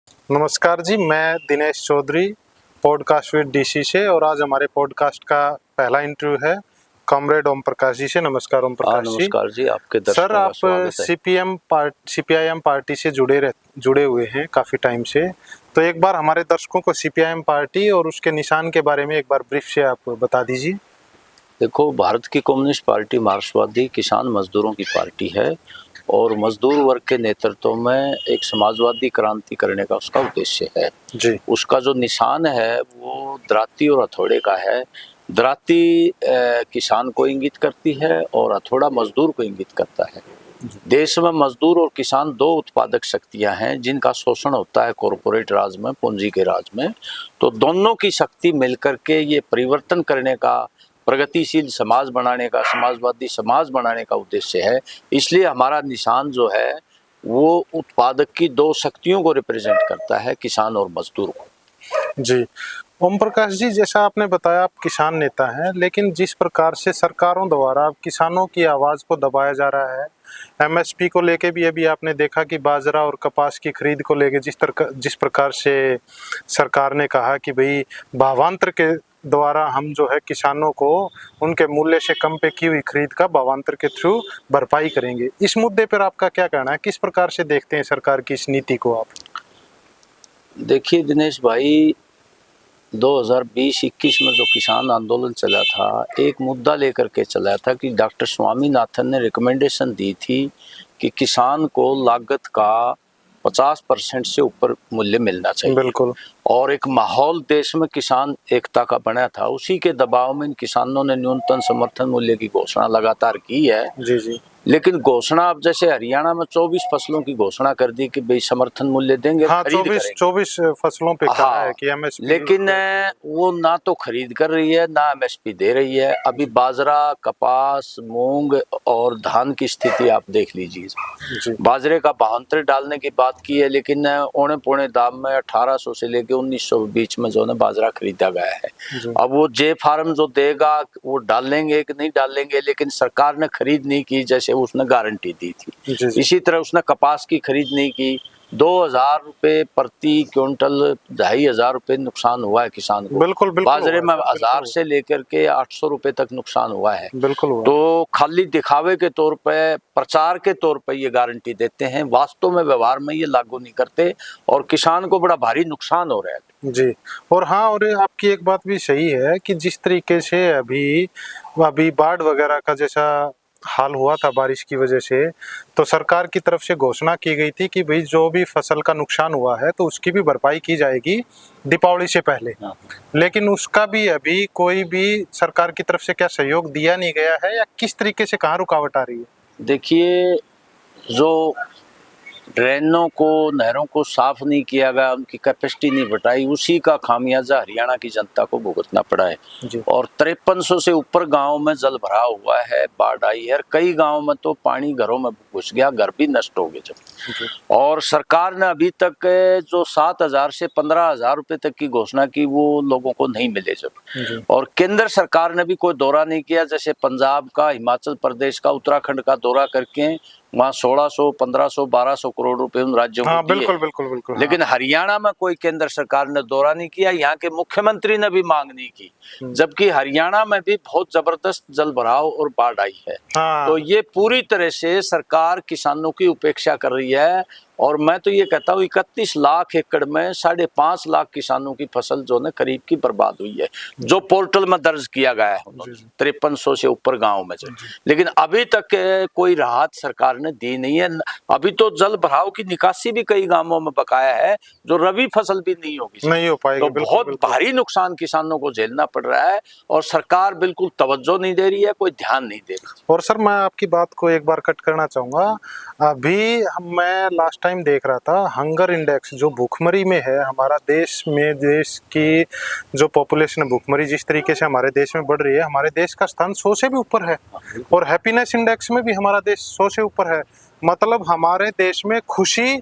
नमस्कार जी, मैं Dinesh Chaudhary podcast with DC से। और आज हमारे पॉडकास्ट का पहला इंटरव्यू है कॉमरेड ओम प्रकाश जी से। नमस्कार ओम हाँ, प्रकाश जी। नमस्कार जी, आपके सर, दर्शकों का आप स्वागत है। सीपीआईएम पार्टी से जुड़े हुए हैं काफ़ी टाइम से। तो एक बार हमारे दर्शकों को सीपीआईएम पार्टी और उसके निशान के बारे में एक बार ब्रीफ से आप बता दीजिए। देखो, भारत की कम्युनिस्ट पार्टी मार्क्सवादी किसान मजदूरों की पार्टी है और मजदूर वर्ग के नेतृत्व में एक समाजवादी क्रांति करने का उसका उद्देश्य है जी। उसका जो निशान है वो दराती और हथौड़े का है। दराती किसान को इंगित करती है और हथौड़ा मजदूर को इंगित करता है। देश में मजदूर और किसान दो उत्पादक शक्तियां हैं जिनका शोषण होता है कॉरपोरेट राज में, पूंजी के राज में। तो दोनों की शक्ति मिलकर के ये परिवर्तन करने का, प्रगतिशील समाज बनाने का, समाजवादी समाज बनाने का उद्देश्य है। इसलिए हमारा निशान जो है वो उत्पादक की दो शक्तियों को रिप्रेजेंट करता है, किसान और मजदूर को। जी, ओम प्रकाश जी, जैसा आपने बताया आप किसान नेता हैं, लेकिन जिस प्रकार से सरकारों द्वारा किसानों की आवाज़ को दबाया जा रहा है, एमएसपी को लेके भी अभी आपने देखा कि बाजरा और कपास की खरीद को लेके जिस प्रकार से सरकार ने कहा कि भाई भावांतर के द्वारा हम जो है किसानों को उनके मूल्य से कम पे की हुई खरीद का भावांतर के थ्रू भरपाई करेंगे। इस मुद्दे पर आपका क्या कहना है? किस प्रकार से देखते हैं सरकार की इस नीति को आप? देखिए दिनेश भाई, 2020-21 में जो किसान आंदोलन चला था, एक मुद्दा लेकर के चला था कि डॉक्टर स्वामीनाथन ने रिकमेंडेशन दी थी कि किसान को लागत का 50% से ऊपर मूल्य मिलना चाहिए। बिल्कुल। और एक माहौल देश में किसान एकता का बना था, उसी के दबाव में इन किसानों ने न्यूनतम समर्थन मूल्य की घोषणा लगातार की है। जी जी। लेकिन घोषणा, अब जैसे हरियाणा में 24 फसलों की घोषणा कर दी कि भाई समर्थन मूल्य देंगे, हाँ, खरीद करेंगे। 24 फसलों पे कहा है हाँ, कि एमएसपी। लेकिन वो ना तो खरीद कर रही है ना एमएसपी दे रही है। अभी बाजरा, कपास, मूंग और धान की स्थिति आप देख लीजिए। जी बाजरे का 72 डालने की बात की है, लेकिन औने पौने दाम में 1800 से लेके 1900 बीच में जो है बाजरा खरीदा गया है। जी। अब वो जे फार्म जो देगा वो डालेंगे कि नहीं डालेंगे, लेकिन सरकार ने खरीद नहीं की जैसे उसने गारंटी दी थी। जी जी। इसी तरह उसने कपास की खरीद नहीं की। 2000 रुपये प्रति क्विंटल, 2500 रुपये नुकसान हुआ है किसान को। बिल्कुल बिल्कुल बाजरे हुआ में है, 1000 बिल्कुल से लेकर के 800 रुपये तक नुकसान हुआ है। बिल्कुल हुआ। तो खाली दिखावे के तौर पे, प्रचार के तौर पे ये गारंटी देते हैं, वास्तव में व्यवहार में ये लागू नहीं करते और किसान को बड़ा भारी नुकसान हो रहा है। जी। और हाँ, और आपकी एक बात भी सही है कि जिस तरीके से अभी अभी बाढ़ वगैरह का जैसा हाल हुआ था बारिश की वजह से, तो सरकार की तरफ से घोषणा की गई थी कि भाई जो भी फसल का नुकसान हुआ है तो उसकी भी भरपाई की जाएगी दीपावली से पहले। लेकिन उसका भी अभी कोई भी सरकार की तरफ से क्या सहयोग दिया नहीं गया है, या किस तरीके से कहाँ रुकावट आ रही है? देखिए, जो ड्रेनों को, नहरों को साफ नहीं किया गया, उनकी कैपेसिटी नहीं बढ़ाई, उसी का खामियाजा हरियाणा की जनता को भुगतना पड़ा है। जी। और 5300 से ऊपर गांव में जल भराव हुआ है, बाढ़ आई है, कई गांव में तो पानी घरों में घुस गया, घर भी नष्ट हो गए जब। और सरकार ने अभी तक जो 7000 से 15000 रुपये तक की घोषणा की वो लोगों को नहीं मिले जब। और केंद्र सरकार ने भी कोई दौरा नहीं किया, जैसे पंजाब का, हिमाचल प्रदेश का, उत्तराखंड का दौरा करके वहाँ 1600, 1500, 1200 करोड़ रुपए उन राज्यों को दिए। बिल्कुल बिल्कुल बिल्कुल। लेकिन हरियाणा में कोई केंद्र सरकार ने दौरा नहीं किया, यहाँ के मुख्यमंत्री ने भी मांग नहीं की, जबकि हरियाणा में भी बहुत जबरदस्त जल भराव और बाढ़ आई है। तो ये पूरी तरह से सरकार किसानों की उपेक्षा कर रही है। और मैं तो ये कहता हूँ 31 लाख एकड़ में 5.5 लाख किसानों की फसल जो है करीब की बर्बाद हुई है, जो पोर्टल में दर्ज किया गया है 5300 से ऊपर गांव में से। लेकिन अभी तक कोई राहत सरकार ने दी नहीं है। अभी तो जल भराव की निकासी भी कई गांवों में बकाया है, जो रबी फसल भी नहीं होगी, नहीं हो पाएगी। तो बहुत भारी नुकसान किसानों को झेलना पड़ रहा है और सरकार बिल्कुल तवज्जो नहीं दे रही है, कोई ध्यान नहीं दे रही। और सर, मैं आपकी बात को एक बार कट करना चाहूँगा। अभी मैं लास्ट टाइम देख रहा था, हंगर इंडेक्स जो भूखमरी में है हमारा देश में, देश की जो पॉपुलेशन है, भूखमरी जिस तरीके से हमारे देश में बढ़ रही है, हमारे देश का स्थान 100 से भी ऊपर है। और हैप्पीनेस इंडेक्स में भी हमारा देश 100 से ऊपर है। मतलब हमारे देश में खुशी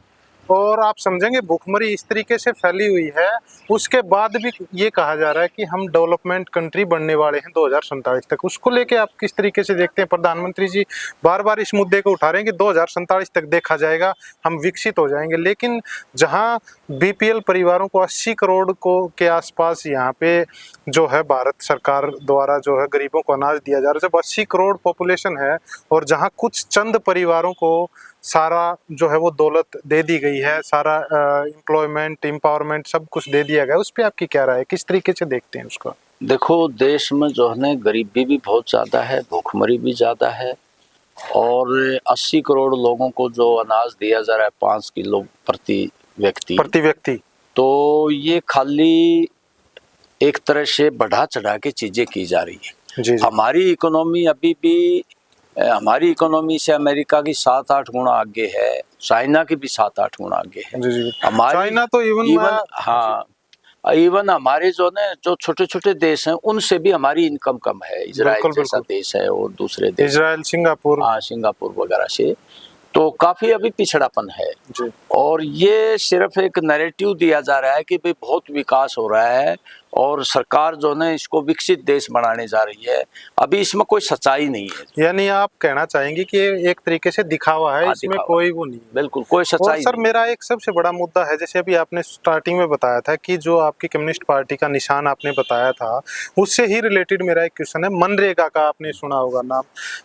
और आप समझेंगे भूखमरी इस तरीके से फैली हुई है, उसके बाद भी ये कहा जा रहा है कि हम डेवलपमेंट कंट्री बनने वाले हैं 2047 तक। उसको लेके आप किस तरीके से देखते हैं? प्रधानमंत्री जी बार बार इस मुद्दे को उठा रहे हैं कि 2047 तक देखा जाएगा, हम विकसित हो जाएंगे, लेकिन जहां बीपीएल परिवारों को 80 करोड़ को के आसपास यहाँ पे जो है भारत सरकार द्वारा जो है गरीबों को अनाज दिया जा रहा है, जब 80 करोड़ पॉपुलेशन है और जहाँ कुछ चंद परिवारों को सारा जो है वो दौलत दे दी गई है, सारा एम्प्लॉयमेंट एम्पावरमेंट सब कुछ दे दिया गया, उस पर आपकी क्या राय है? किस तरीके से देखते हैं उसको? देखो, देश में जो है ना गरीबी भी बहुत ज़्यादा है, भूखमरी भी ज़्यादा है, और 80 करोड़ लोगों को जो अनाज दिया जा रहा है 5 किलो प्रति व्यक्ति, तो ये खाली एक तरह से बढ़ा चढ़ा के चीज़ें की जा रही है। जी। हमारी इकोनॉमी अभी भी हमारी इकोनॉमी से अमेरिका की 7-8 गुना आगे है, चाइना की भी 7-8 गुना आगे है। जी। हमारी चाइना तो इवन हमारे जो छोटे छोटे देश हैं उनसे भी हमारी इनकम कम है। इजराइल जैसा देश है और दूसरे देश, इजराइल, सिंगापुर वगैरह से तो काफी अभी पिछड़ापन है जी। और ये सिर्फ एक नैरेटिव दिया जा रहा है कि भाई बहुत विकास हो रहा है और सरकार जो है इसको विकसित देश बनाने जा रही है। अभी इसमें कोई सच्चाई नहीं है। यानी आप कहना चाहेंगे कि एक तरीके से दिखावा है, इसमें कोई वो नहीं, बिल्कुल कोई सच्चाई नहीं। सर, मेरा एक सबसे बड़ा मुद्दा है, जैसे अभी आपने स्टार्टिंग में बताया था कि जो आपकी कम्युनिस्ट पार्टी का निशान आपने बताया था, उससे ही रिलेटेड मेरा एक क्वेश्चन है। मनरेगा का आपने सुना होगा नाम,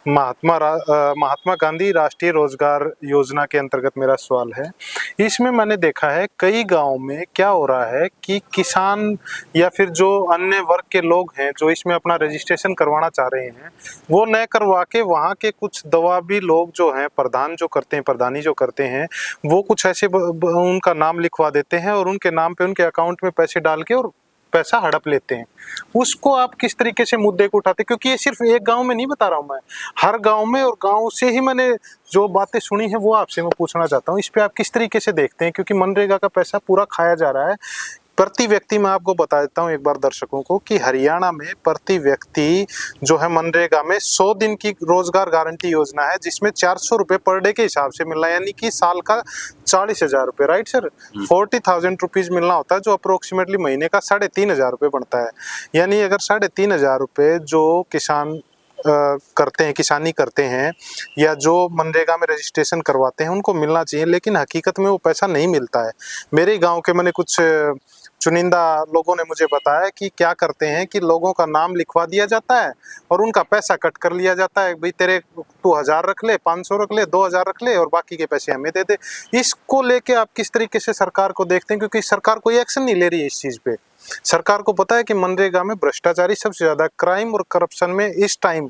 महात्मा गांधी राष्ट्रीय रोजगार योजना के अंतर्गत मेरा सवाल है। इसमें मैंने देखा है कई गाँव में क्या हो रहा है कि किसान या फिर जो अन्य वर्ग के लोग हैं जो इसमें अपना रजिस्ट्रेशन करवाना चाह रहे हैं, वो न करवा के वहाँ के कुछ दवाबी लोग जो हैं, प्रधानी जो करते हैं, वो कुछ ऐसे उनका नाम लिखवा देते हैं और उनके नाम पे उनके अकाउंट में पैसे डाल के और पैसा हड़प लेते हैं। उसको आप किस तरीके से मुद्दे को उठाते? क्योंकि ये सिर्फ एक गांव में नहीं बता रहा हूं मैं, हर गांव में, और गांव से ही मैंने जो बातें सुनी है वो आपसे मैं पूछना चाहता हूं। इस पे आप किस तरीके से देखते हैं? क्योंकि मनरेगा का पैसा पूरा खाया जा रहा है प्रति व्यक्ति। मैं आपको बता देता हूँ एक बार दर्शकों को कि हरियाणा में प्रति व्यक्ति जो है मनरेगा में 100 दिन की रोजगार गारंटी योजना है, जिसमें 400 रुपये पर डे के हिसाब से मिल रहा है, यानी कि साल का 40,000 रुपये, राइट सर? 40,000 रुपीज मिलना होता है, जो अप्रोक्सीमेटली महीने का 3,500 रुपये बनता है। यानी अगर 3,500 रुपये जो किसान करते हैं, किसानी करते हैं, या जो मनरेगा में रजिस्ट्रेशन करवाते हैं, उनको मिलना चाहिए, लेकिन हकीकत में वो पैसा नहीं मिलता है। मेरे गांव के मैंने कुछ चुनिंदा लोगों ने मुझे बताया कि क्या करते हैं कि लोगों का नाम लिखवा दिया जाता है और उनका पैसा कट कर लिया जाता है। भाई तेरे तू 1000 रख ले, 500 रख ले, 2000 रख ले और बाकी के पैसे हमें दे दे। इसको लेके आप किस तरीके से सरकार को देखते हैं? क्योंकि सरकार कोई एक्शन नहीं ले रही है इस चीज़ पे। सरकार को पता है कि मनरेगा में भ्रष्टाचारी सबसे ज्यादा, क्राइम और करप्शन में इस टाइम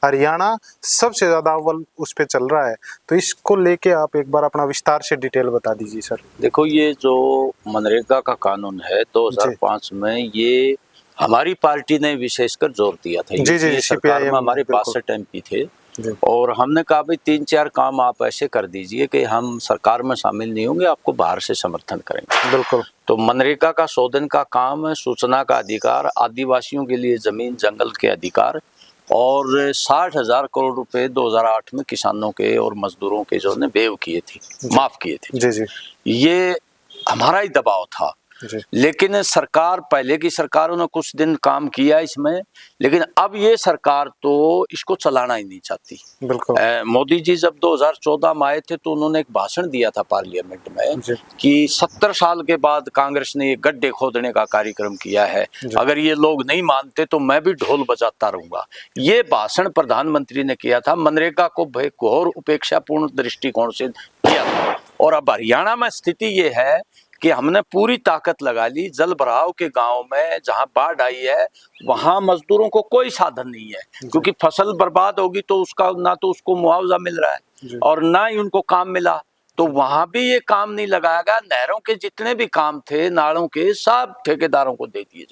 हरियाणा सबसे ज्यादा अव्वल उस पे चल रहा है। तो इसको लेके आप एक बार अपना विस्तार से डिटेल बता दीजिए सर। देखो, ये जो मनरेगा का कानून है 2005 में, ये हमारी पार्टी ने विशेषकर जोर दिया था। जी, सरकार में हमारे 62 MP थे और हमने कहा भाई 3-4 काम आप ऐसे कर दीजिए कि हम सरकार में शामिल नहीं होंगे, आपको बाहर से समर्थन करेंगे। बिल्कुल। तो मनरेगा का 100 दिन का काम है, सूचना का अधिकार, आदिवासियों के लिए जमीन जंगल के अधिकार, और 60,000 करोड़ रुपए 2008 में किसानों के और मजदूरों के जो ने बेव किए थे, माफ किए थे। जी। ये हमारा ही दबाव था। लेकिन सरकार, पहले की सरकारों ने कुछ दिन काम किया इसमें, लेकिन अब ये सरकार तो इसको चलाना ही नहीं चाहती। बिल्कुल। मोदी जी जब 2014 में आए थे तो उन्होंने एक भाषण दिया था पार्लियामेंट में कि 70 साल के बाद कांग्रेस ने ये गड्ढे खोदने का कार्यक्रम किया है, अगर ये लोग नहीं मानते तो मैं भी ढोल बजाता रहूंगा। ये भाषण प्रधानमंत्री ने किया था, मनरेगा को घोर उपेक्षापूर्ण दृष्टिकोण से किया था। और अब हरियाणा में स्थिति ये है कि हमने पूरी ताकत लगा ली। जल भराव के गांव में जहां बाढ़ आई है वहां मजदूरों को कोई साधन नहीं है, क्योंकि फसल बर्बाद होगी तो उसका ना तो उसको मुआवजा मिल रहा है और ना ही उनको काम मिला, तो वहां भी ये काम नहीं लगाया गया। नहरों के जितने भी काम थे, नालों के, सब ठेकेदारों को दे दिए।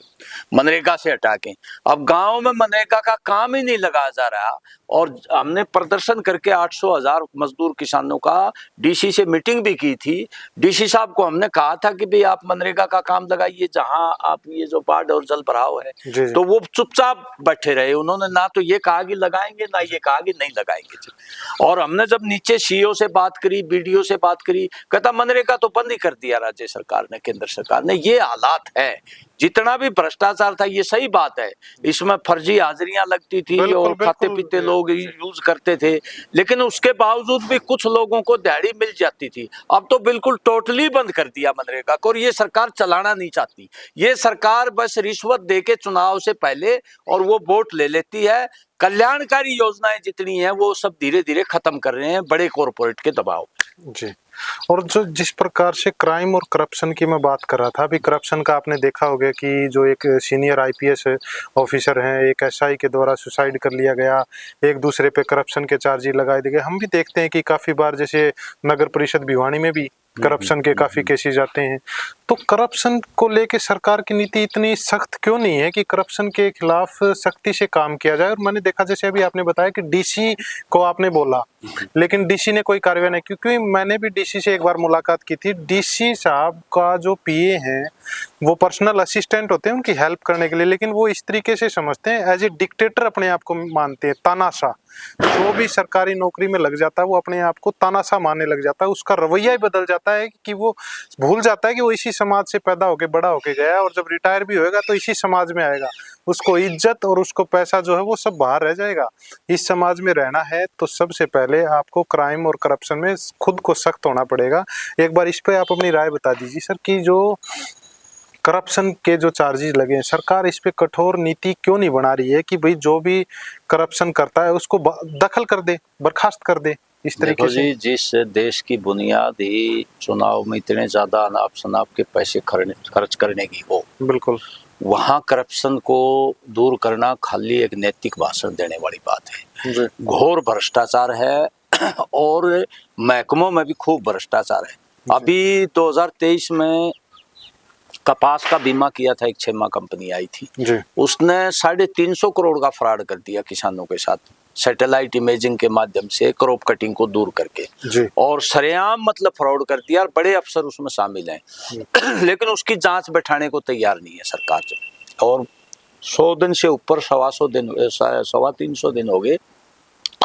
मनरेगा से हटा के। अब गांव में मनरेगा का काम ही नहीं लगाया जा रहा, और हमने प्रदर्शन करके 800,000 मजदूर किसानों का डीसी से मीटिंग भी की थी। डीसी साहब को हमने कहा था कि भाई आप मनरेगा का काम लगाइए जहां आप ये जो बाढ़ और जल भराव है, तो वो चुपचाप बैठे रहे। उन्होंने ना तो ये कहा कि लगाएंगे, ना ये कहा कि नहीं लगाएंगे। और हमने जब नीचे सीईओ से बात करी, बीडीओ से बात करी, कहता मनरेगा तो बंद ही कर दिया राज्य सरकार ने, केंद्र सरकार ने। ये हालात है। जितना भी भ्रष्टाचार था, ये सही बात है, इसमें फर्जी हाजिरियां लगती थी और खाते पीते लोग यूज करते थे, लेकिन उसके बावजूद भी कुछ लोगों को दिहाड़ी मिल जाती थी। अब तो बिल्कुल टोटली बंद कर दिया मनरेगा को, और ये सरकार चलाना नहीं चाहती। ये सरकार बस रिश्वत देके चुनाव से पहले और वो वोट ले लेती है। कल्याणकारी योजनाएं जितनी हैं वो सब धीरे धीरे खत्म कर रहे हैं बड़े कॉरपोरेट के दबाव जी। और जो जिस प्रकार से क्राइम और करप्शन की मैं बात कर रहा था, अभी करप्शन का आपने देखा होगा कि जो एक सीनियर आईपीएस ऑफिसर हैं, एक एसआई के द्वारा सुसाइड कर लिया गया, एक दूसरे पे करप्शन के चार्जेस लगाए गए। हम भी देखते हैं कि काफ़ी बार जैसे नगर परिषद भिवानी में भी करप्शन के काफ़ी केसेस आते हैं। तो करप्शन को लेके सरकार की नीति इतनी सख्त क्यों नहीं है कि करप्शन के खिलाफ सख्ती से काम किया जाए? और मैंने देखा, जैसे अभी आपने बताया कि डीसी को आपने बोला, लेकिन डीसी ने कोई कार्रवाई नहीं, क्योंकि मैंने भी डीसी से एक बार मुलाकात की थी। डीसी साहब का जो पीए हैं वो पर्सनल असिस्टेंट होते हैं उनकी हेल्प करने के लिए, लेकिन वो इस तरीके से समझते हैं, एज ए डिक्टेटर अपने आप को मानते हैं, तानाशाह। जो भी सरकारी नौकरी में लग जाता है वो अपने आप को तानाशाह मानने लग जाता है, उसका रवैया ही बदल जाता है कि वो भूल जाता है कि वो इसी समाज से पैदा होके बड़ा होके गया है, और जब रिटायर भी होएगा तो इसी समाज में आएगा। उसको इज्जत और उसको पैसा जो है वो सब बाहर रह जाएगा। इस समाज में रहना है तो सबसे पहले आपको क्राइम और करप्शन में खुद को सख्त होना पड़ेगा। एक बार इस पे आप अपनी राय बता दीजिए सर, कि जो करप्शन के जो चार्जेस लगे हैं, सरकार इस पे कठोर नीति क्यों नहीं बना रही है कि भाई जो भी करप्शन करता है उसको दखल कर दे, बर्खास्त कर दे इस तरीके से? जी, जिस देश की बुनियाद ही चुनाव में इतने ज्यादा अनाप शनाप के पैसे खर्च करने की हो, बिल्कुल, वहाँ करप्शन को दूर करना खाली एक नैतिक भाषण देने वाली बात है। घोर भ्रष्टाचार है और महकमों में भी खूब भ्रष्टाचार है। अभी 2023 में कपास का बीमा किया था, एक छेमा कंपनी आई थी, उसने 350 करोड़ का फ्रॉड कर दिया किसानों के साथ, सैटेलाइट इमेजिंग के माध्यम से क्रॉप कटिंग को दूर करके, और सरेआम मतलब फ्रॉड कर दिया, और बड़े अफसर उसमें शामिल हैं। लेकिन उसकी जांच बैठाने को तैयार नहीं है सरकार जो। और 100 दिन से ऊपर, 350 दिन हो गए,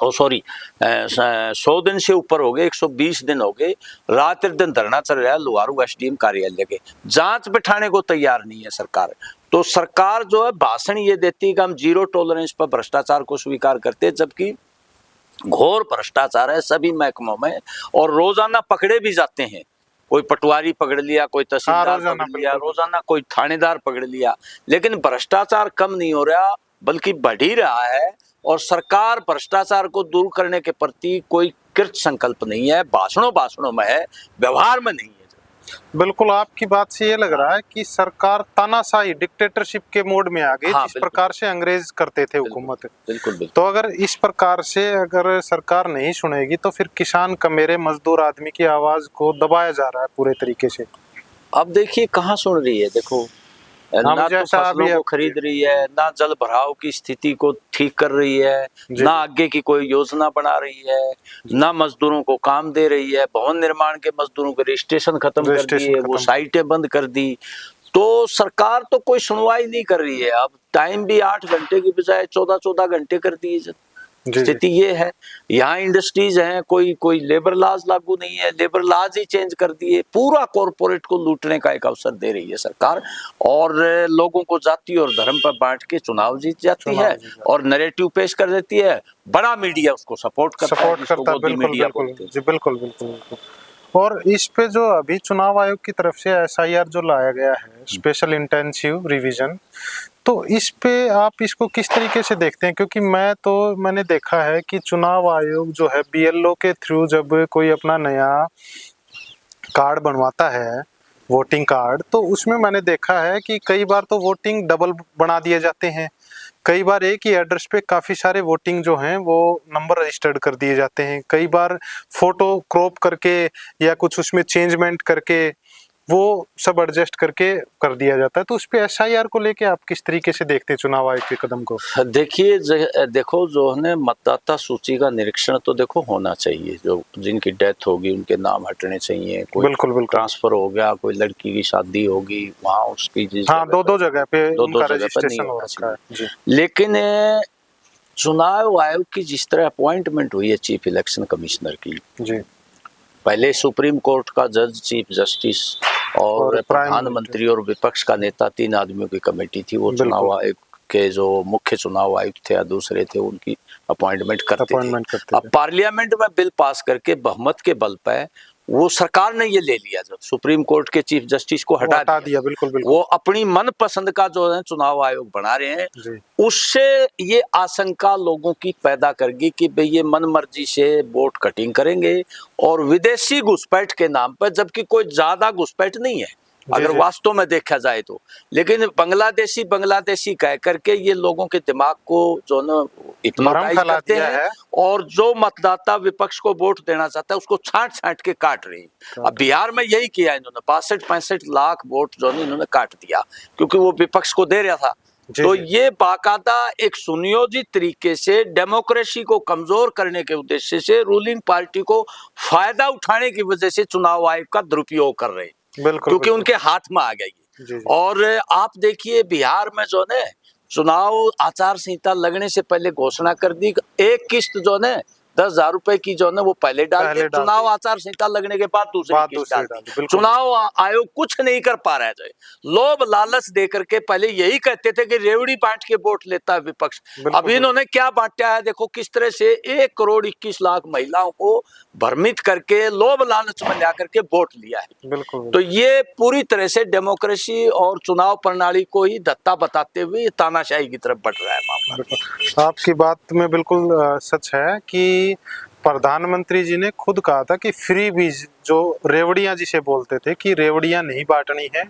100 दिन से ऊपर हो गए, 120 दिन हो गए, रात दिन धरना चल रहा है लुहारू एसडीएम कार्यालय के। जांच बैठाने को तैयार नहीं है सरकार। तो सरकार जो है भाषण ये देती है कि हम जीरो टॉलरेंस पर भ्रष्टाचार को स्वीकार करते हैं, जबकि घोर भ्रष्टाचार है सभी महकमों में, और रोजाना पकड़े भी जाते हैं। कोई पटवारी पकड़ लिया, कोई तहसीलदार पकड़ लिया, रोजाना कोई थानेदार पकड़ लिया, लेकिन भ्रष्टाचार कम नहीं हो रहा बल्कि बढ़ ही रहा है। और सरकार भ्रष्टाचार को दूर करने के प्रति कोई कृत संकल्प नहीं है, भाषणों में है, व्यवहार में नहीं है। बिल्कुल, आपकी बात से ये लग रहा है कि सरकार तानाशाही डिक्टेटरशिप के मोड में आ गई, जिस प्रकार से अंग्रेज करते थे हुकूमत। बिल्कुल। तो अगर इस प्रकार से अगर सरकार नहीं सुनेगी तो फिर किसान कमेरे मजदूर आदमी की आवाज को दबाया जा रहा है पूरे तरीके से। अब देखिए कहाँ सुन रही है, देखो ना तो फसलों को खरीद रही है, ना जल भराव की स्थिति को ठीक कर रही है, ना आगे की कोई योजना बना रही है, ना मजदूरों को काम दे रही है। भवन निर्माण के मजदूरों के रजिस्ट्रेशन खत्म कर दिए, वो साइटें बंद कर दी। तो सरकार तो कोई सुनवाई नहीं कर रही है। अब टाइम भी 8 घंटे की बजाय 14-14 घंटे कर दिए। स्थिति ये है। यहाँ इंडस्ट्रीज हैं, कोई लेबर लॉज लागू नहीं है, लेबर लॉज ही चेंज कर दिए। पूरा कॉर्पोरेट को लूटने का एक अवसर दे रही है सरकार, और लोगों को जाति और धर्म पर बांट के चुनाव जीत जाती है और नैरेटिव पेश कर देती है। बड़ा मीडिया उसको सपोर्ट करता है। बिल्कुल। और इस पे जो अभी चुनाव आयोग की तरफ से एसआईआर जो लाया गया है, स्पेशल इंटेंसिव रिवीजन, तो इस पे आप इसको किस तरीके से देखते हैं? क्योंकि मैंने देखा है कि चुनाव आयोग जो है बीएलओ के थ्रू जब कोई अपना नया कार्ड बनवाता है, वोटिंग कार्ड, तो उसमें मैंने देखा है कि कई बार तो वोटिंग डबल बना दिए जाते हैं, कई बार एक ही एड्रेस पे काफ़ी सारे वोटिंग जो हैं वो नंबर रजिस्टर्ड कर दिए जाते हैं, कई बार फोटो क्रॉप करके या कुछ उसमें चेंजमेंट करके वो सब एडजस्ट करके कर दिया जाता है। तो उस पे SIR को लेके आप किस तरीके से देखते हैं चुनाव आयोग के कदम को? देखिए, देखो, जो है मतदाता सूची का निरीक्षण तो देखो होना चाहिए। जो जिनकी डेथ होगी उनके नाम हटने चाहिए। कोई बिल्कुल बिल्कुल ट्रांसफर हो गया, कोई लड़की की शादी होगी, वहाँ उसकी हाँ, दो जगह पे उनका जगह पर नहीं रजिस्ट्रेशन हो होना रखा है जी। लेकिन चुनाव आयोग की जिस तरह अपॉइंटमेंट हुई है चीफ इलेक्शन कमिश्नर की जी, पहले सुप्रीम कोर्ट का जज, चीफ जस्टिस और प्रधानमंत्री और विपक्ष का नेता, 3 आदमियों की कमेटी थी। वो चुनाव आयोग के जो मुख्य चुनाव आयुक्त थे या दूसरे थे उनकी अपॉइंटमेंट करते थे। अब पार्लियामेंट में बिल पास करके बहुमत के बल पर वो सरकार ने ये ले लिया, जब सुप्रीम कोर्ट के चीफ जस्टिस को हटा दिया। बिल्कुल बिल्कुल। वो अपनी मनपसंद का जो है चुनाव आयोग बना रहे हैं। उससे ये आशंका लोगों की पैदा करेगी कि भाई ये मन मर्जी से वोट कटिंग करेंगे और विदेशी घुसपैठ के नाम पर, जबकि कोई ज्यादा घुसपैठ नहीं है अगर वास्तव में देखा जाए तो, लेकिन बांग्लादेशी कह करके ये लोगों के दिमाग को जो ना हिप्नोटाइज करते हैं और जो मतदाता विपक्ष को वोट देना चाहता है उसको छांट के काट रही है। अब बिहार में यही किया इन्होंने, 62-65 लाख वोट जो है इन्होंने काट दिया क्योंकि वो विपक्ष को दे रहा था। तो ये बाकायदा एक सुनियोजित तरीके से डेमोक्रेसी को कमजोर करने के उद्देश्य से रूलिंग पार्टी को फायदा उठाने की वजह से चुनाव आयोग का दुरुपयोग कर रहे हैं, क्योंकि उनके हाथ में आ गई। और आप देखिए बिहार में जो है चुनाव आचार संहिता लगने से पहले घोषणा कर दी, एक किस्त जो है 10,000 रुपए की जो है वो पहले डाल दी, चुनाव आचार संहिता लगने के बाद दूसरी किस्त डाल दी। चुनाव आयोग कुछ नहीं कर पा रहा है, लोभ लालच दे करके। पहले यही कहते थे कि रेवड़ी बांट के वोट लेता है विपक्ष, अभी इन्होंने क्या बांटा है देखो किस तरह से 1 करोड़ 21 लाख महिलाओं को भ्रमित करके लोभ लालच में ला करके वोट लिया है। तो ये पूरी तरह से डेमोक्रेसी और चुनाव प्रणाली को ही धत्ता बताते हुए तानाशाही की तरफ बढ़ रहा है मामला। आपकी बात में बिल्कुल सच है कि प्रधानमंत्री जी ने खुद कहा था कि फ्री बीज, जो रेवड़ियां जिसे बोलते थे, कि रेवड़ियां नहीं बांटनी है।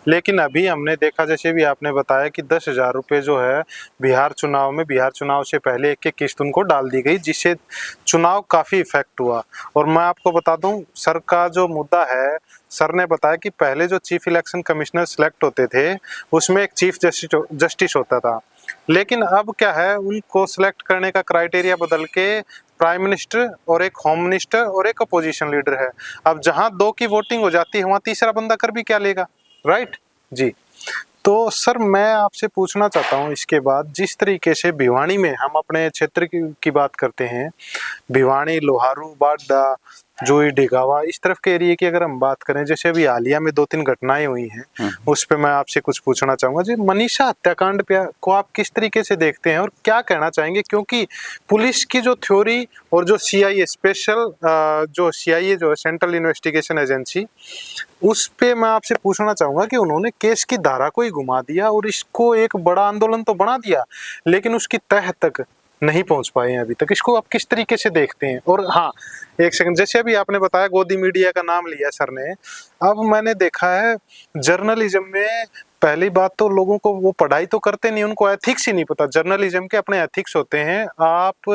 लेकिन अभी हमने देखा, जैसे भी आपने बताया, कि 10,000 रुपये जो है बिहार चुनाव से पहले एक किस्त उनको डाल दी गई, जिससे चुनाव काफ़ी इफेक्ट हुआ। और मैं आपको बता दूं, सर का जो मुद्दा है, सर ने बताया कि पहले जो चीफ इलेक्शन कमिश्नर सेलेक्ट होते थे उसमें एक चीफ जस्टिस होता था, लेकिन अब क्या है, उनको सिलेक्ट करने का क्राइटेरिया बदल के प्राइम मिनिस्टर और एक होम मिनिस्टर और एक अपोजिशन लीडर है। अब जहां 2 की वोटिंग हो जाती है वहां तीसरा बंदा कर भी क्या लेगा, राइट जी। तो सर मैं आपसे पूछना चाहता हूं इसके बाद, जिस तरीके से भिवानी में हम अपने क्षेत्र की बात करते हैं, भिवानी, लोहारू, बाडा, जोई, डिगावा, इस तरफ के एरिया की अगर हम बात करें, जैसे अभी हालिया में 2-3 घटनाएं हुई हैं, उस पे मैं आपसे कुछ पूछना चाहूंगा जी। मनीषा हत्याकांड पे को आप किस तरीके से देखते हैं और क्या कहना चाहेंगे? क्योंकि पुलिस की जो थ्योरी और जो CIA स्पेशल जो CIA जो है सेंट्रल इन्वेस्टिगेशन एजेंसी, उस पे मैं आपसे पूछना चाहूंगा कि उन्होंने केस की धारा को ही घुमा दिया और इसको एक बड़ा आंदोलन तो बना दिया, लेकिन उसकी तह तक नहीं पहुंच पाए हैं अभी तक। इसको आप किस तरीके से देखते हैं? और हाँ, एक सेकंड, जैसे अभी आपने बताया गोदी मीडिया का नाम लिया सर ने, अब मैंने देखा है जर्नलिज्म में पहली बात तो लोगों को वो पढ़ाई तो करते नहीं, उनको एथिक्स ही नहीं पता। जर्नलिज्म के अपने एथिक्स होते हैं, आप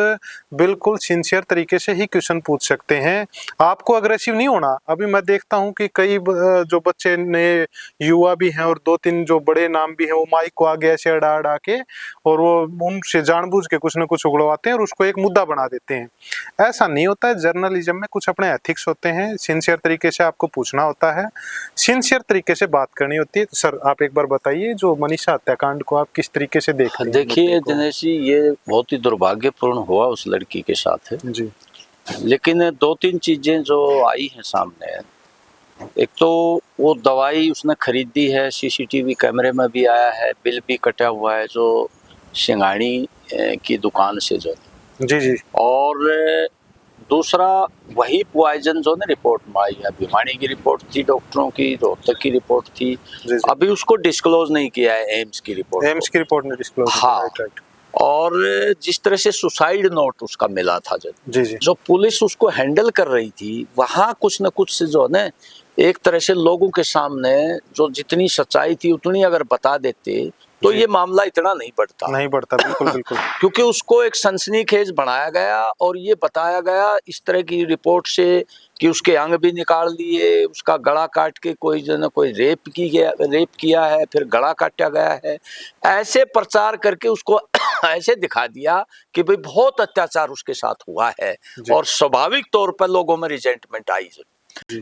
बिल्कुल सिंसियर तरीके से ही क्वेश्चन पूछ सकते हैं, आपको अग्रेसिव नहीं होना। अभी मैं देखता हूं कि कई जो बच्चे नए युवा भी हैं और 2-3 जो बड़े नाम भी हैं, वो माइक को आगे ऐसे अड़ा के और वो उनसे जानबूझ के कुछ ना कुछ उगलवाते हैं और उसको एक मुद्दा बना देते हैं। ऐसा नहीं होता है, जर्नलिज्म में कुछ अपने एथिक्स होते हैं, सिंसियर तरीके से आपको पूछना होता है, सिंसियर तरीके से बात करनी होती है। सर आप एक बार बताइए, जो मनीषा हत्याकांड को आप किस तरीके से देखते हैं? देखिए दिनेश जी, ये बहुत ही दुर्भाग्यपूर्ण हुआ उस लड़की के साथ है जी, लेकिन 2-3 चीजें जो आई हैं सामने। एक तो वो दवाई उसने खरीदी है, CCTV कैमरे में भी आया है, बिल भी कटा हुआ है जो सिंघाड़ी की दुकान से जो जी जी। और दूसरा वही पॉइजन जो ना रिपोर्ट में आई है, भिवानी की रिपोर्ट थी डॉक्टरों की, रोहतक की रिपोर्ट थी, अभी उसको डिस्क्लोज नहीं किया है एम्स की रिपोर्ट ने डिस्क्लोज। हाँ, राइट। और जिस तरह से सुसाइड नोट उसका मिला था जो पुलिस उसको हैंडल कर रही थी, वहाँ कुछ न कुछ जो है ना एक तरह से लोगों के सामने जो जितनी सच्चाई थी उतनी अगर बता देते तो ये मामला इतना नहीं बढ़ता बिल्कुल बिल्कुल। क्योंकि उसको एक सनसनीखेज बनाया गया और ये बताया गया इस तरह की रिपोर्ट से कि उसके अंग भी निकाल लिए, उसका गला काट के कोई जो ना कोई रेप किया है, फिर गला काटा गया है, ऐसे प्रचार करके उसको ऐसे दिखा दिया कि भाई बहुत अत्याचार उसके साथ हुआ है और स्वाभाविक तौर पर लोगों में रिजेंटमेंट आई है।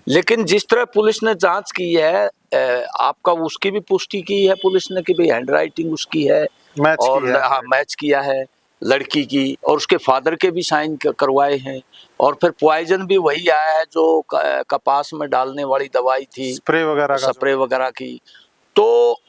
लेकिन जिस तरह पुलिस ने जांच की है, आपका उसकी भी पुष्टि की है पुलिस ने कि भाई हैंडराइटिंग उसकी है, हाँ मैच किया है लड़की की, और उसके फादर के भी साइन करवाए हैं, और फिर पॉइजन भी वही आया है जो कपास में डालने वाली दवाई थी, स्प्रे वगैरह की। तो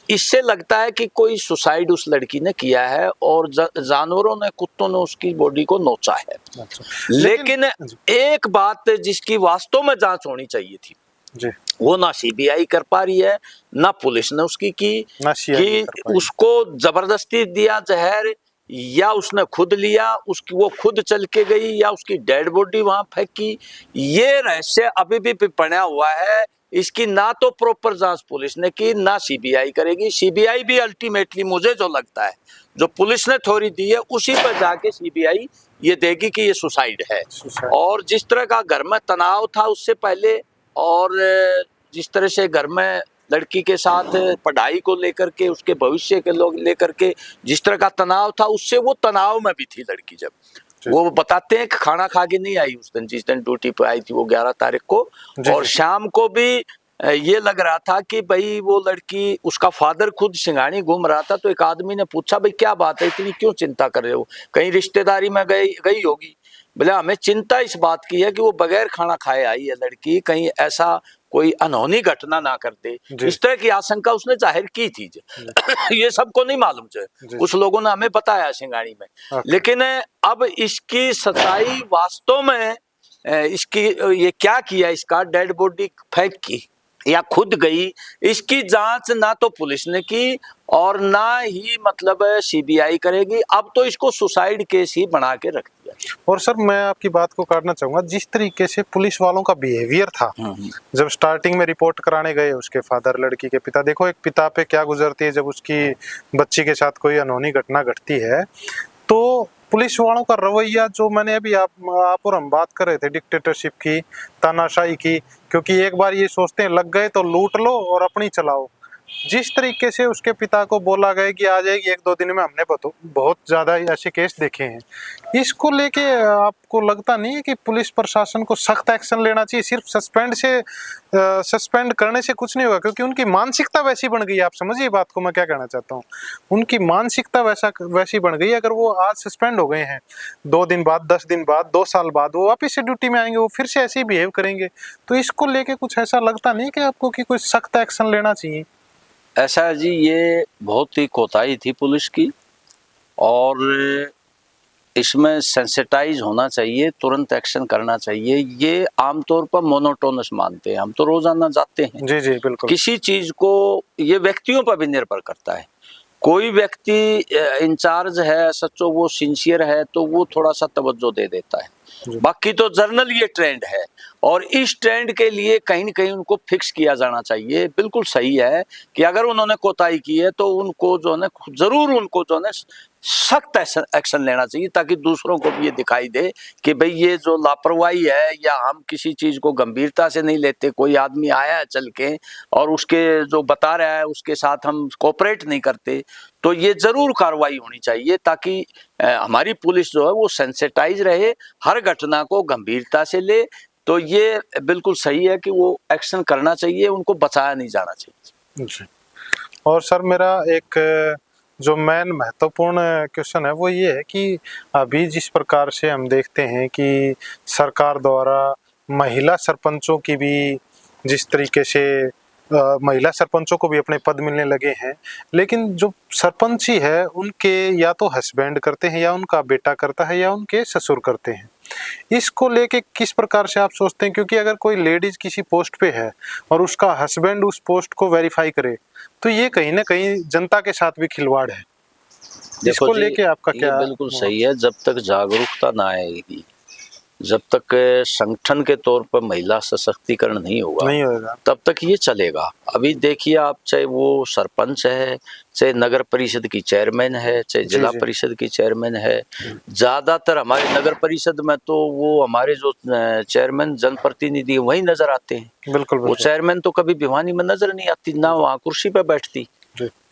इससे लगता है कि कोई सुसाइड उस लड़की ने किया है और जानवरों ने, कुत्तों ने उसकी बॉडी को नोचा है। अच्छा। लेकिन एक बात जिसकी वास्तव में जांच होनी चाहिए थी जी, वो ना सीबीआई कर पा रही है, ना पुलिस ने उसकी की, कि उसको जबरदस्ती दिया जहर या उसने खुद लिया, उसकी वो खुद चल के गई या उसकी डेड बॉडी वहां फेंकी, ये रहस्य अभी भी पड़ा हुआ है। इसकी ना तो प्रॉपर जांच पुलिस ने की, ना सीबीआई करेगी। सीबीआई भी अल्टीमेटली मुझे जो लगता है जो पुलिस ने थ्योरी दी है उसी पर जाके सीबीआई ये देगी कि ये सुसाइड है। और जिस तरह का घर में तनाव था उससे पहले, और जिस तरह से घर में लड़की के साथ पढ़ाई को लेकर के, उसके भविष्य के लोग लेकर के जिस तरह का तनाव था, उससे वो तनाव में भी थी लड़की। जब वो बताते हैं कि खाना खा के नहीं आई उस दिन, जिस दिन ड्यूटी पे आई थी वो 11 तारीख को, और शाम को भी ये लग रहा था कि भाई वो लड़की, उसका फादर खुद सिंघानी घूम रहा था, तो एक आदमी ने पूछा भाई क्या बात है, इतनी क्यों चिंता कर रहे हो, कहीं रिश्तेदारी में गई होगी। बोले हमें चिंता इस बात की है कि वो बगैर खाना खाए आई है लड़की, कहीं ऐसा कोई अनहोनी घटना ना कर दे, इस तरह की आशंका उसने जाहिर की थी। ये सबको नहीं मालूम है, कुछ लोगों ने हमें बताया सिंघानी में। लेकिन अब इसकी सच्चाई वास्तव में, इसकी ये क्या किया, इसका डेड बॉडी फेंक की या खुद गई, इसकी जांच ना तो पुलिस ने की और ना ही मतलब सीबीआई करेगी। अब तो इसको सुसाइड केस ही बना के रख दिया। और सर मैं आपकी बात को काटना चाहूंगा, जिस तरीके से पुलिस वालों का बिहेवियर था जब स्टार्टिंग में रिपोर्ट कराने गए उसके फादर, लड़की के पिता, देखो एक पिता पे क्या गुजरती है जब उसकी बच्ची के साथ कोई अनहोनी घटना घटती है। तो पुलिस वालों का रवैया, जो मैंने अभी आप और हम बात कर रहे थे डिक्टेटरशिप की, तानाशाही की, क्योंकि एक बार ये सोचते हैं लग गए तो लूट लो और अपनी चलाओ। जिस तरीके से उसके पिता को बोला गया कि आ जाएगी 1-2 दिन में, हमने बहुत ज्यादा ऐसे केस देखे हैं। इसको लेके आपको लगता नहीं है कि पुलिस प्रशासन को सख्त एक्शन लेना चाहिए? सिर्फ सस्पेंड करने से कुछ नहीं होगा, क्योंकि उनकी मानसिकता वैसी बन गई है। आप समझिए बात को मैं क्या कहना चाहता हूँ, उनकी मानसिकता वैसी बन गई है। अगर वो आज सस्पेंड हो गए हैं, 2 दिन बाद, 10 दिन बाद, 2 साल बाद वो वापिस से ड्यूटी में आएंगे, वो फिर से ऐसे ही बिहेव करेंगे। तो इसको लेके कुछ ऐसा लगता नहीं कि आपको कि कोई सख्त एक्शन लेना चाहिए? ऐसा है जी, ये बहुत ही कोताही थी पुलिस की, और इसमें सेंसिटाइज होना चाहिए, तुरंत एक्शन करना चाहिए। ये आमतौर पर मोनोटोनस मानते हैं, हम तो रोजाना जाते हैं। जी जी बिल्कुल। किसी चीज को, ये व्यक्तियों पर भी निर्भर करता है। कोई व्यक्ति इंचार्ज है, सच्चो वो सिंसियर है, तो वो थोड़ा सा तवज्जो दे देता है। बाकी तो जर्नल ये ट्रेंड है, और इस ट्रेंड के लिए कहीं न कहीं उनको फिक्स किया जाना चाहिए। बिल्कुल सही है कि अगर उन्होंने कोताही की है तो उनको जो है जरूर उनको जो है सख्त एक्शन लेना चाहिए, ताकि दूसरों को भी ये दिखाई दे कि भाई ये जो लापरवाही है, या हम किसी चीज को गंभीरता से नहीं लेते। कोई आदमी आया है चल के और उसके जो बता रहा है उसके साथ हम कोऑपरेट नहीं करते, तो ये जरूर कार्रवाई होनी चाहिए, ताकि हमारी पुलिस जो है वो सेंसिटाइज रहे, हर घटना को गंभीरता से ले। तो ये बिल्कुल सही है कि वो एक्शन करना चाहिए, उनको बचाया नहीं जाना चाहिए। और सर मेरा एक जो मेन महत्वपूर्ण क्वेश्चन है वो ये है कि अभी जिस प्रकार से हम देखते हैं कि सरकार द्वारा महिला सरपंचों की भी, जिस तरीके से महिला सरपंचों को भी अपने पद मिलने लगे हैं, लेकिन जो सरपंची है उनके या तो हस्बैंड करते हैं, या उनका बेटा करता है, या उनके ससुर करते हैं। इसको लेके किस प्रकार से आप सोचते हैं? क्योंकि अगर कोई लेडीज किसी पोस्ट पे है और उसका हस्बैंड उस पोस्ट को वेरीफाई करे, तो ये कहीं ना कहीं जनता के साथ भी खिलवाड़ है। इसको लेके आपका क्या? बिल्कुल सही है, जब तक जागरूकता ना आएगी, जब तक संगठन के तौर पर महिला सशक्तिकरण नहीं होगा तब तक ये चलेगा। अभी देखिए आप, चाहे वो सरपंच है, चाहे नगर परिषद की चेयरमैन है, चाहे जिला परिषद की चेयरमैन है, ज्यादातर हमारे नगर परिषद में तो वो हमारे जो चेयरमैन जनप्रतिनिधि वही नजर आते हैं। बिल्कुल, वो चेयरमैन तो कभी भिवानी में नजर नहीं आती, ना वहाँ कुर्सी पे बैठती।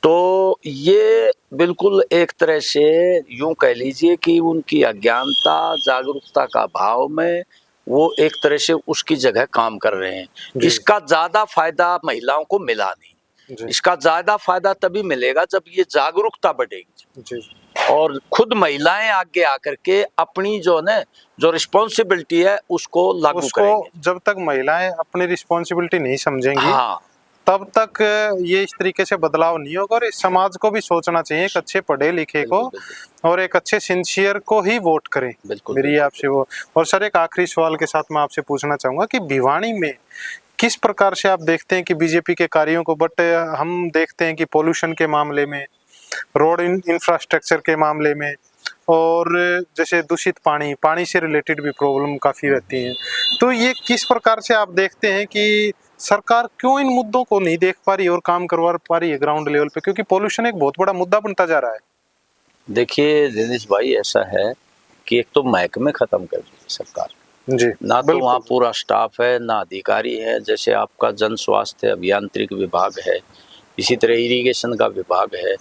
तो ये बिल्कुल एक तरह से यूं कह लीजिए कि उनकी अज्ञानता, जागरूकता का भाव में वो एक तरह से उसकी जगह काम कर रहे हैं। इसका ज्यादा फायदा महिलाओं को मिला नहीं। इसका ज्यादा फायदा तभी मिलेगा जब ये जागरूकता बढ़ेगी और खुद महिलाएं आगे आकर के अपनी जो रिस्पॉन्सिबिलिटी है उसको लागू करेंगे। जब तक महिलाएं अपनी रिस्पॉन्सिबिलिटी नहीं समझेंगी, तब तक ये इस तरीके से बदलाव नहीं होगा। और इस समाज को भी सोचना चाहिए, एक अच्छे पढ़े लिखे को और एक अच्छे सिंसियर को ही वोट करें। मेरी आपसे वो। और सर, एक आखिरी सवाल के साथ मैं आपसे पूछना चाहूंगा कि भिवानी में किस प्रकार से आप देखते हैं कि बीजेपी के कार्यों को, बट हम देखते हैं कि पोल्यूशन के मामले में, रोड इंफ्रास्ट्रक्चर के मामले में, और जैसे दूषित पानी से रिलेटेड भी प्रॉब्लम काफ़ी रहती हैं। तो ये किस प्रकार से आप देखते हैं कि सरकार क्यों इन मुद्दों को नहीं देख पा रही और काम करवा पा रही है ग्राउंड लेवल पे, क्योंकि पोल्यूशन एक बहुत बड़ा मुद्दा बनता जा रहा है। देखिए दिनेश भाई, ऐसा है कि एक तो महकमे खत्म कर दी सरकार जी, ना तो वहाँ पूरा स्टाफ है, ना अधिकारी है। जैसे आपका जन स्वास्थ्य अभियांत्रिक विभाग है, इसी तरह इरिगेशन का विभाग है।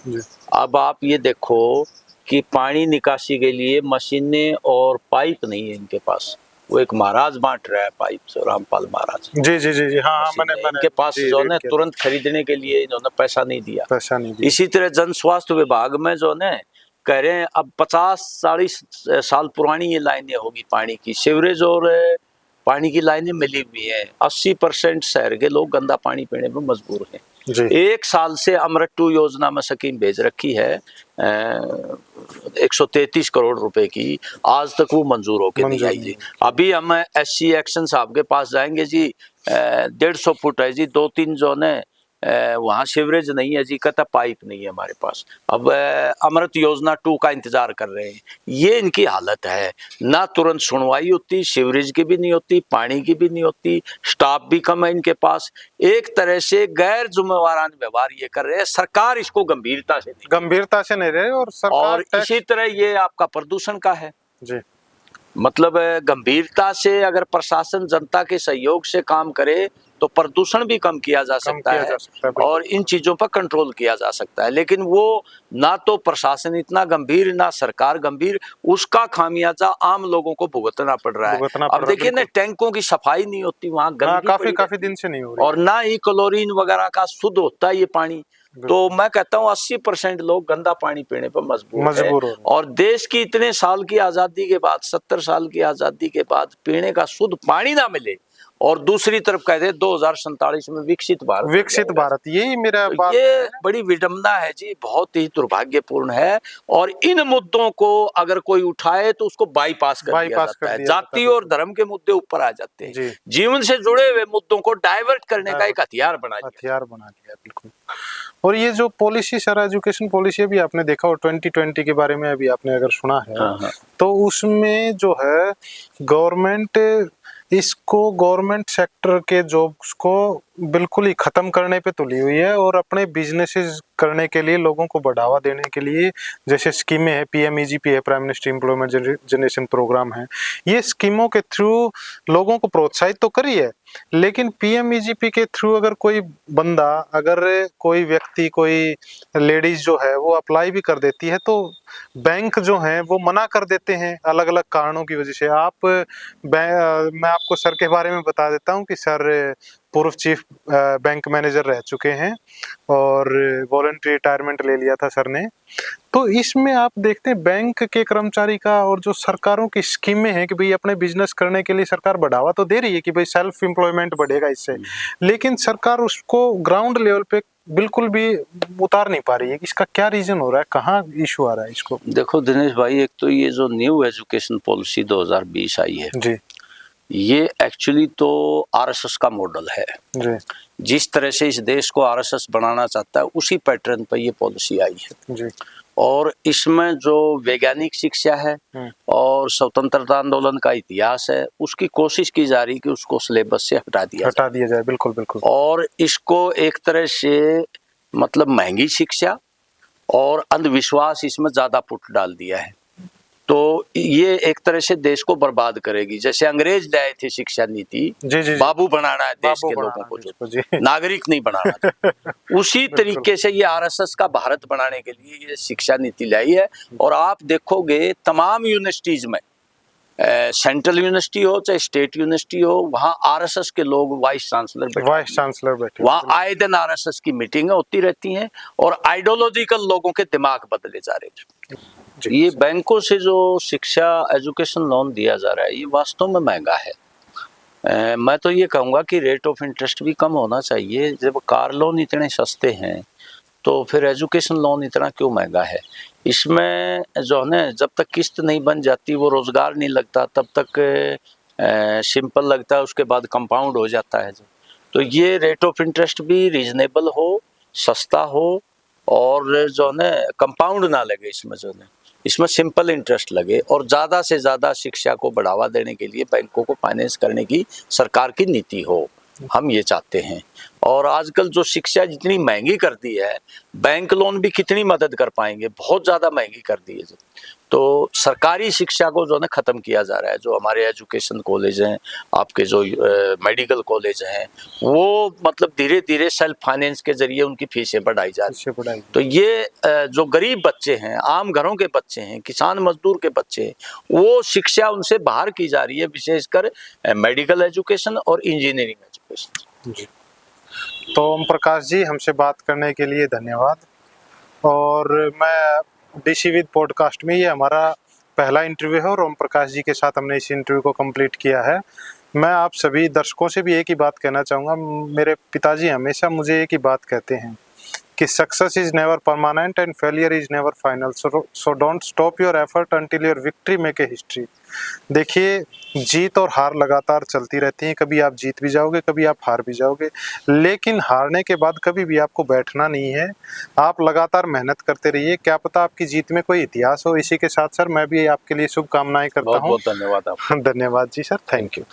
अब आप ये देखो कि पानी निकासी के लिए मशीनें और पाइप नहीं है इनके पास। वो एक महाराज बांट रहा है पाइप से, रामपाल महाराज। जी, हाँ, मैंने इनके पास जो है तुरंत खरीदने के लिए इन्होंने पैसा नहीं दिया। इसी तरह जन स्वास्थ्य विभाग में जो है कह रहे हैं अब 50-40 साल पुरानी ये लाइनें होगी पानी की। सीवरेज और पानी की लाइनें मिली हुई है। 80% शहर के लोग गंदा पानी पीने में मजबूर हैं। 1 साल से अमृत 2 योजना में स्कीम भेज रखी है 133 करोड़ रुपए की, आज तक वो मंजूर होके नहीं आई जी। अभी हम SC एक्शन साहब के पास जाएंगे जी, 150 फुट है जी, 2-3 जो है वहाँ सीवरेज नहीं है जी, कहता पाइप नहीं है हमारे पास। अब अमृत योजना 2 का इंतजार कर रहे हैं। ये इनकी हालत है, ना तुरंत सुनवाई होती, सीवरेज की भी नहीं होती, पानी की भी नहीं होती, स्टाफ भी कम है इनके पास। एक तरह से गैर जिम्मेवारान व्यवहार ये कर रहे हैं। सरकार इसको गंभीरता से नहीं रहे और सरकार, और इसी तरह ये आपका प्रदूषण का है जी। मतलब गंभीरता से अगर प्रशासन जनता के सहयोग से काम करे तो प्रदूषण भी कम किया जा सकता है और इन चीजों पर कंट्रोल किया जा सकता है। लेकिन वो ना तो प्रशासन इतना गंभीर, ना सरकार गंभीर, उसका खामियाजा आम लोगों को भुगतना पड़ रहा है। अब देखिए ना, टैंकों की सफाई नहीं होती वहाँ, काफी दिन से नहीं हो रही, और ना ही क्लोरीन वगैरह का शुद्ध होता है ये पानी। तो मैं कहता हूँ 80% लोग गंदा पानी पीने पर मजबूर है। और देश की इतने साल की आजादी के बाद, 70 साल की आजादी के बाद पीने का शुद्ध पानी ना मिले, और दूसरी तरफ कहते 2047 में विकसित भारत, यही मेरा बात ये बड़ी विडंबना है जी, बहुत ही दुर्भाग्यपूर्ण है। और इन मुद्दों को अगर कोई उठाए तो उसको बाईपास कर दिया जाता है। जाति और धर्म के मुद्दे ऊपर आ जाते हैं, जीवन से जुड़े हुए मुद्दों को डाइवर्ट करने का एक हथियार बना दिया। बिल्कुल। और ये जो पॉलिसी, सर, एजुकेशन पॉलिसी भी आपने देखा, और 2020 के बारे में अभी आपने अगर सुना है, तो उसमें जो है गवर्नमेंट सेक्टर के जॉब्स को बिल्कुल ही खत्म करने पे तुली हुई है, और अपने बिजनेसेस करने के लिए, लोगों को बढ़ावा देने के लिए, जैसे स्कीमें है, PMEGP है, prime minister employment generation programme है, ये स्कीमों के थ्रू लोगों को प्रोत्साहित तो करी है। लेकिन PMEGP के थ्रू अगर कोई बंदा, अगर कोई व्यक्ति, कोई लेडीज जो है वो अप्लाई भी कर देती है, तो बैंक जो है वो मना कर देते हैं अलग अलग कारणों की वजह से। मैं आपको सर के बारे में बता देता हूँ कि सर पूर्व चीफ बैंक मैनेजर रह चुके हैं और वॉलंटरी रिटायरमेंट ले लिया था सर ने। तो इसमें आप देखते हैं बैंक के कर्मचारी का, और जो सरकारों की स्कीमें हैं कि भाई अपने बिजनेस करने के लिए सरकार बढ़ावा तो दे रही है कि भाई सेल्फ एम्प्लॉयमेंट बढ़ेगा इससे, लेकिन सरकार उसको ग्राउंड लेवल पे बिल्कुल भी उतार नहीं पा रही है। इसका क्या रीजन हो रहा है, कहाँ इशू आ रहा है इसको? देखो दिनेश भाई, एक तो ये जो न्यू एजुकेशन पॉलिसी 2020 आई है जी, ये एक्चुअली तो RSS का मॉडल है जी। जिस तरह से इस देश को RSS बनाना चाहता है उसी पैटर्न पर ये पॉलिसी आई है जी। और इसमें जो वैज्ञानिक शिक्षा है और स्वतंत्रता आंदोलन का इतिहास है, उसकी कोशिश की जा रही कि उसको सिलेबस से हटा दिया जाए। बिल्कुल बिल्कुल। और इसको एक तरह से मतलब महंगी शिक्षा और अंधविश्वास इसमें ज्यादा पुट डाल दिया है, तो ये एक तरह से देश को बर्बाद करेगी। जैसे अंग्रेज लाए थे शिक्षा नीति, बाबू बनाना है देश के लोगों को, जो नागरिक नहीं बनाना उसी तरीके से ये आरएसएस का भारत बनाने के लिए ये शिक्षा नीति लाई है। और आप देखोगे तमाम यूनिवर्सिटीज में, सेंट्रल यूनिवर्सिटी हो चाहे स्टेट यूनिवर्सिटी हो, वहाँ आरएसएस के लोग वाइस चांसलर बैठे वहाँ आए दिन आरएसएस की मीटिंगें होती रहती हैं और आइडियोलॉजिकल लोगों के दिमाग बदले जा रहे हैं। ये बैंकों से जो शिक्षा एजुकेशन लोन दिया जा रहा है ये वास्तव में महंगा है। मैं तो ये कहूँगा कि रेट ऑफ इंटरेस्ट भी कम होना चाहिए। जब कार लोन इतने सस्ते हैं तो फिर एजुकेशन लोन इतना क्यों महंगा है? इसमें जो है ना, जब तक किस्त नहीं बन जाती, वो रोजगार नहीं लगता, तब तक सिंपल लगता है, उसके बाद कंपाउंड हो जाता है। तो ये रेट ऑफ इंटरेस्ट भी रीजनेबल हो, सस्ता हो और जो है कंपाउंड ना लगे, इसमें जो है इसमें सिंपल इंटरेस्ट लगे और ज़्यादा से ज़्यादा शिक्षा को बढ़ावा देने के लिए बैंकों को फाइनेंस करने की सरकार की नीति हो, हम ये चाहते हैं। और आजकल जो शिक्षा जितनी महंगी कर दी है, बैंक लोन भी कितनी मदद कर पाएंगे, बहुत ज़्यादा महंगी कर दी है। तो सरकारी शिक्षा को जो है ख़त्म किया जा रहा है। जो हमारे एजुकेशन कॉलेज हैं, आपके जो मेडिकल कॉलेज हैं, वो मतलब धीरे धीरे सेल्फ फाइनेंस के जरिए उनकी फीसें बढ़ाई जा रही है। तो ये जो गरीब बच्चे हैं, आम घरों के बच्चे हैं, किसान मजदूर के बच्चे हैं, वो शिक्षा उनसे बाहर की जा रही है, विशेषकर मेडिकल एजुकेशन और इंजीनियरिंग एजुकेशन। जी, तो ओम प्रकाश जी, हमसे बात करने के लिए धन्यवाद। और मैं डीसी विद पॉडकास्ट में ये हमारा पहला इंटरव्यू है और ओम प्रकाश जी के साथ हमने इस इंटरव्यू को कंप्लीट किया है। मैं आप सभी दर्शकों से भी एक ही बात कहना चाहूँगा। मेरे पिताजी हमेशा मुझे एक ही बात कहते हैं कि success is never permanent and failure is never final, so don't stop your effort until your victory make a history. देखिए, जीत और हार लगातार चलती रहती हैं। कभी आप जीत भी जाओगे, कभी आप हार भी जाओगे, लेकिन हारने के बाद कभी भी आपको बैठना नहीं है। आप लगातार मेहनत करते रहिए, क्या पता आपकी जीत में कोई इतिहास हो। इसी के साथ सर, मैं भी आपके लिए शुभकामनाएं करता हूँ। बहुत धन्यवाद। धन्यवाद जी सर, थैंक यू।